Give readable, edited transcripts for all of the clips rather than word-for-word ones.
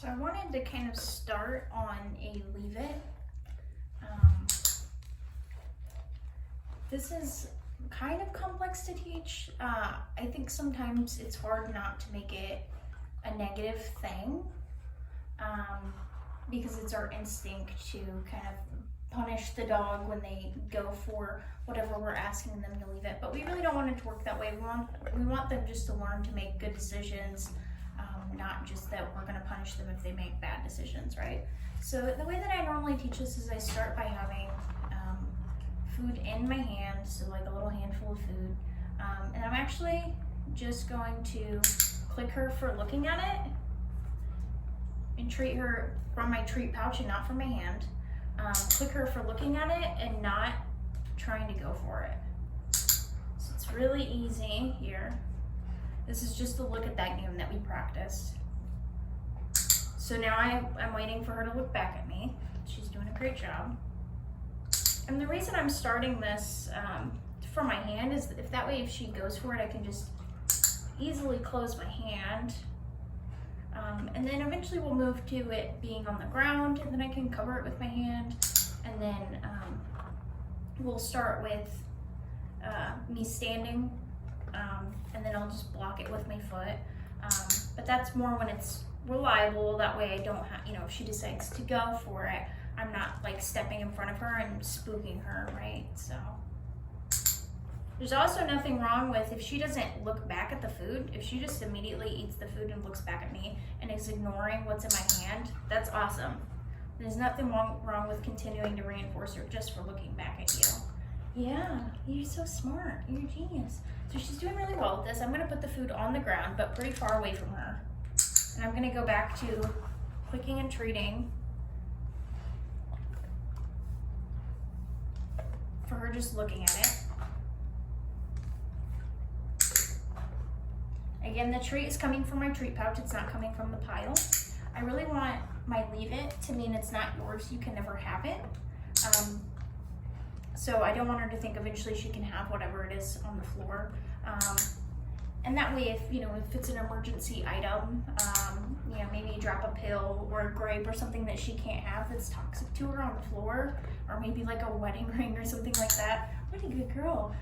So I wanted to kind of start on a leave it. This is kind of complex to teach. I think sometimes it's hard not to make it a negative thing because it's our instinct to kind of punish the dog when they go for whatever we're asking them to leave it. But we really don't want it to work that way. We want them just to learn to make good decisions, not just that we're going to punish them if they make bad decisions, right? So the way that I normally teach this is I start by having food in my hand, so like a little handful of food, and I'm actually just going to click her for looking at it and treat her from my treat pouch and not from my hand. Click her for looking at it and not trying to go for it. So it's really easy here. This is just a look at that game that we practiced. So now I'm waiting for her to look back at me. She's doing a great job. And the reason I'm starting this from my hand is if that way if she goes for it, I can just easily close my hand. And then eventually we'll move to it being on the ground, and then I can cover it with my hand. And then we'll start with me standing, and then I'll just block it with my foot. But that's more when it's reliable. That way I don't have, if she decides to go for it, I'm not like stepping in front of her and spooking her, right? So there's also nothing wrong with if she doesn't look back at the food. If she just immediately eats the food and looks back at me and is ignoring what's in my hand, that's awesome. There's nothing wrong with continuing to reinforce her just for looking back at you. Yeah, you're so smart. You're a genius. So she's doing really well with this. I'm gonna put the food on the ground, but pretty far away from her. And I'm gonna go back to clicking and treating for her just looking at it. Again, the treat is coming from my treat pouch. It's not coming from the pile. I really want my leave it to mean it's not yours. You can never have it. So I don't want her to think eventually she can have whatever it is on the floor. And that way, if it's an emergency item, maybe you drop a pill or a grape or something that she can't have that's toxic to her on the floor, or maybe like a wedding ring or something like that. What a good girl.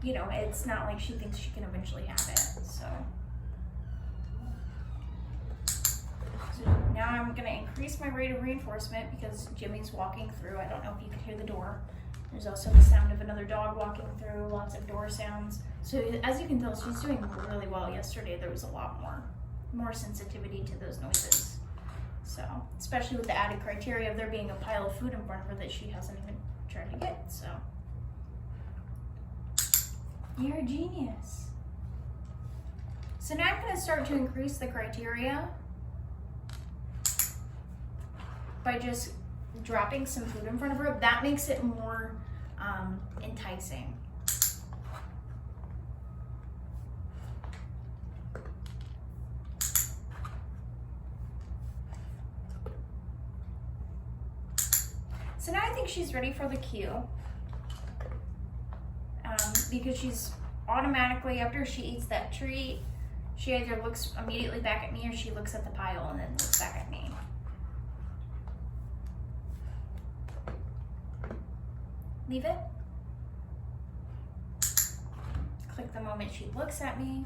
It's not like she thinks she can eventually have it. So now I'm gonna increase my rate of reinforcement because Jimmy's walking through. I don't know if you can hear the door. There's also the sound of another dog walking through, lots of door sounds. So as you can tell, she's doing really well. Yesterday there was a lot more sensitivity to those noises. So, especially with the added criteria of there being a pile of food in front of her that she hasn't even tried to get, so. You're a genius. So now I'm gonna start to increase the criteria by just dropping some food in front of her. That makes it more enticing. So now I think she's ready for the cue. Because she's automatically, after she eats that treat, she either looks immediately back at me or she looks at the pile and then looks back at me. Leave it. Click the moment she looks at me.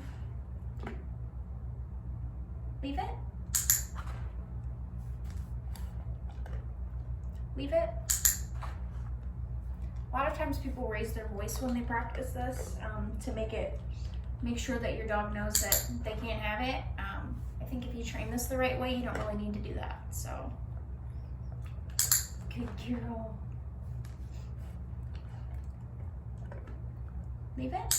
Leave it. Leave it. A lot of times people raise their voice when they practice this to make sure that your dog knows that they can't have it. I think if you train this the right way, you don't really need to do that. So, good girl. Leave it.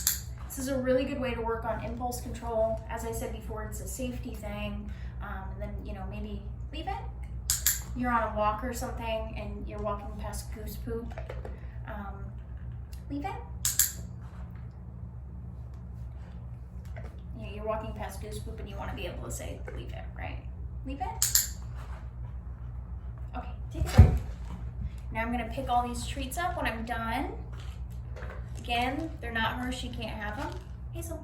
This is a really good way to work on impulse control. As I said before, it's a safety thing. And then, maybe leave it. You're on a walk or something and you're walking past goose poop. Leave it. You're walking past goose poop and you want to be able to say, leave it, right? Leave it. Okay, take a break. Now I'm going to pick all these treats up when I'm done. Again, they're not hers, she can't have them. Hazel.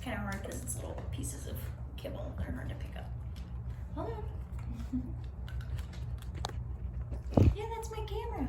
It's kind of hard because it's little pieces of kibble that are hard to pick up. Hold on. Yeah, that's my camera.